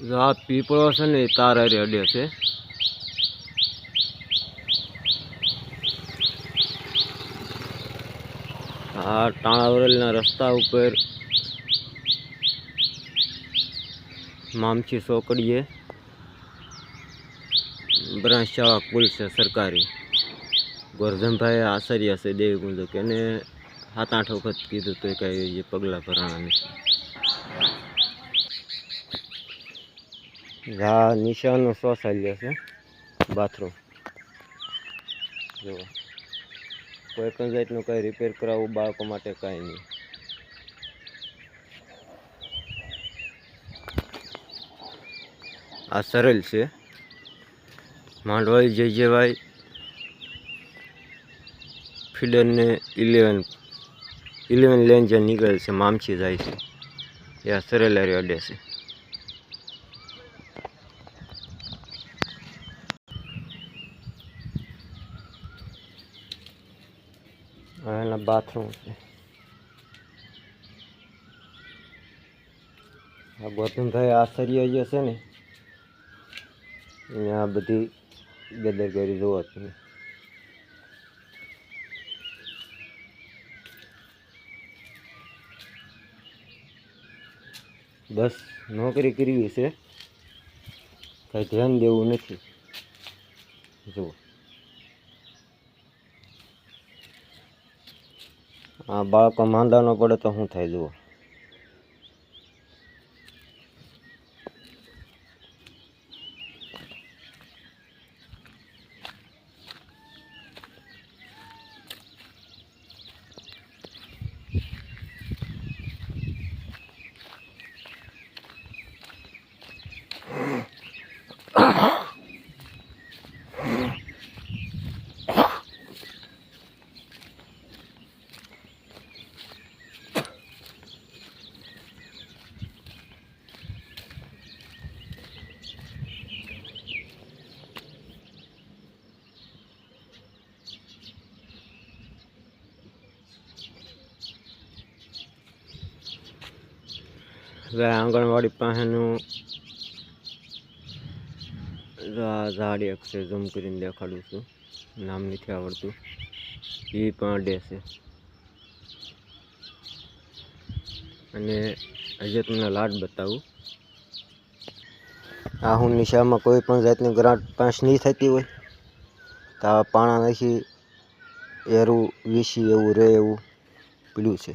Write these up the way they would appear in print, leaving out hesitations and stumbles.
જો આ પીપળો છે ને એ તાર હારે અડે છે. આ ટાણાવરેલના રસ્તા ઉપર મામછી ચોકડીએ બ્રાન્ચ શાળા કુલ છે સરકારી. ગોરધનભાઈ આચાર્ય છે દેવી મુજબ એને 7-8 વખત કીધું તો કઈ પગલાં ભરાણા નથી. આ નિશાનનું શૌચાલય છે, બાથરૂમ. જો કોઈ પણ જાતનું કંઈ રિપેર કરાવવું બાળકો માટે કાંઈ નહીં. આ સરળ છે, માંડવાઈ JJY ફીડરને 11 લેન જે નીકળે છે મામછી જાય છે એ આ સરળ હારે અડે છે. એના બાથરૂમ છે. આ ગૌતમભાઈ આચાર્ય જે છે ને અહીંયા બધી બેદરકારી જોવા તમે. બસ નોકરી કરવી છે, કઈ ધ્યાન દેવું નથી. જુઓ આ બાળકો માંદા ન પડે તો શું થાય જુઓ. આંગણવાડી પાસેનું ઝાડ એક છે, ઝૂમ કરીને દેખાડું છું, નામ નથી આવડતું. એ પણ અડે છે. અને હજી તમને લાટ બતાવું. આ હું નિશામાં કોઈ પણ જાતની ગ્રાન્ટ પાસ નહીં થતી હોય તો આ પાણા નાખી એરું વીસી એવું રહે એવું પીળું છે,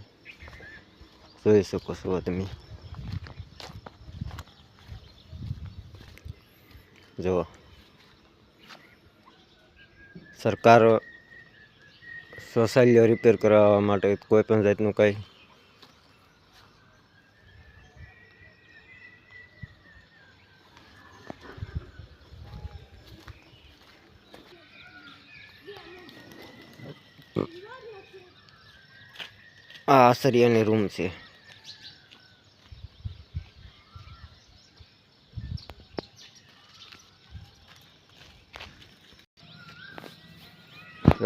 જોઈ શકો છો તમે. જો સરકાર શૌચાલય રિપેર કરાવવા માટે કોઈ પણ જાતનું કંઈ આ આશ્ચર્યની રૂમ છે.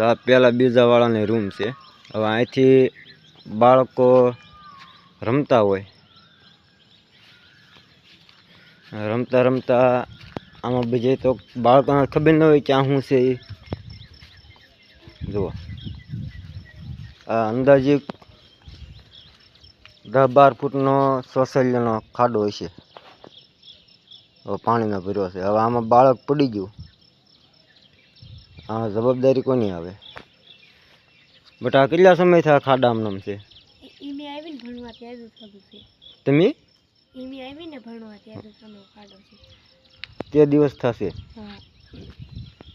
આ પેલા બીજા વાળાની રૂમ છે. હવે અહીંથી બાળકો રમતા હોય, રમતા રમતા આમાં બીજે તો બાળકોને ખબર ન હોય ક્યાં શું છે. એ જુઓ આ અંદાજે 10-12 ફૂટનો શૌચાલયનો ખાડો હશે. હવે પાણીનો ભર્યો છે. હવે આમાં બાળક પડી ગયું, આ જવાબદારી કોની આવે? બટ આ કેટલા સમયથી આ ખાડા આમ છે? તમે તે દિવસ થશે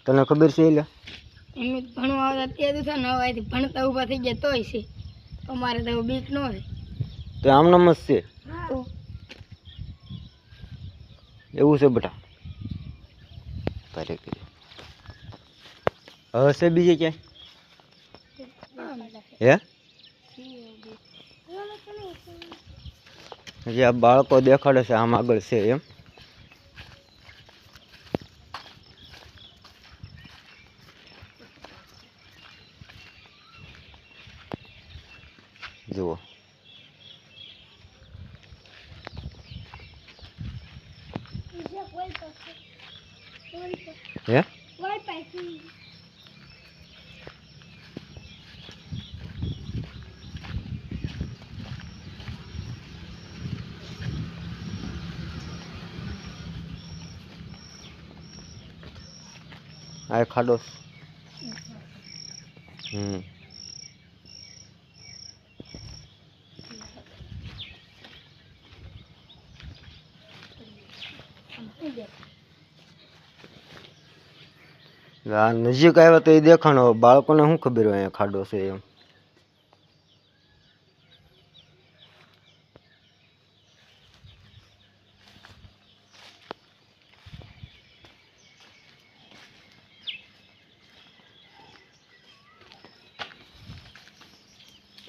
તને ખબર છે? એટલે ભણવા આવતા તે દિવસ ભણતા ઉભા થઈ ગયા તોય છે. અમારે તો બીક ન હોય તો આમ નામ જ છે. એવું છે બેટા. તારે હવે છે બીજે ક્યાંય? હજી આ બાળકો દેખાડે છે આમ આગળ છે એમ. જુઓ હે આ ખાડો છે. આ નજીક આવ્યા તો એ દેખાણો, બાળકોને શું ખબર હોય અહીંયા ખાડો છે એમ.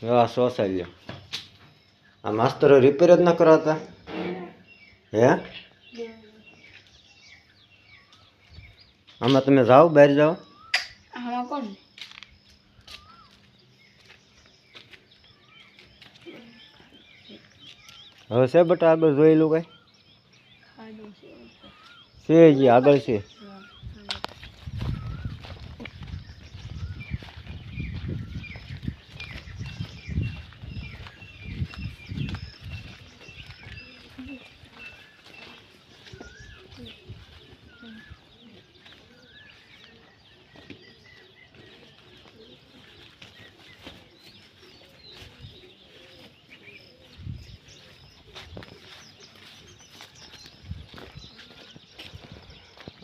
હા શૌચાલય. આ માસ્તરો રિપેર જ ના કરાતા. હે આમાં તમે જાઓ, બહાર જાઓ. આમાં કોણ હવે છે બટા આગળ જોયેલું કઈ છે જી આગળ છે.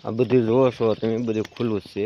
આ બધું જોવો છો તમે, બધું ખુલ્લું જ છે.